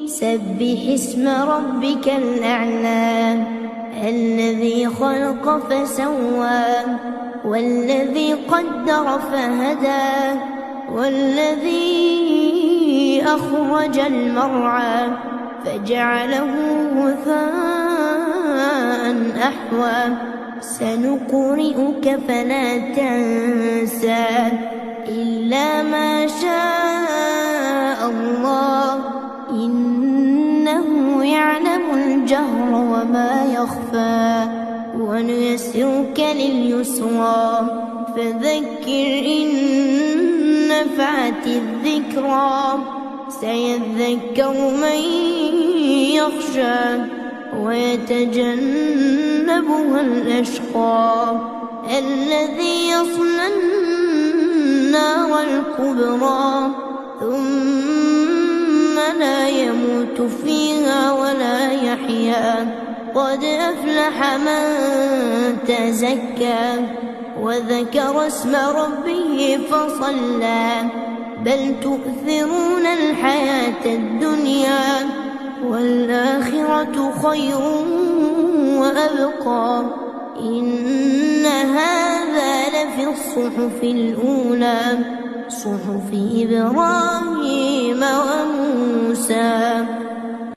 سبح اسم ربك الأعلى الذي خلق فسوى والذي قدر فهدى والذي أخرج المرعى فجعله غثاء أحوى سنقرئك فلا تنسى إلا ما شاء الله إنه يعلم الجهر وما يخفى ونيسرك لليسرى فذكر إن نفعت الذكرى سيذكر من يخشى ويتجنبها الأشقى الذي يصلى النار الكبرى ثم لا يموت فيها ولا يحيا قد أفلح من تزكى وذكر اسم ربه فصلى بل تؤثرون الحياة الدنيا والآخرة خير وأبقى إن هذا لفي الصحف الأولى صحف إبراهيم وموسى.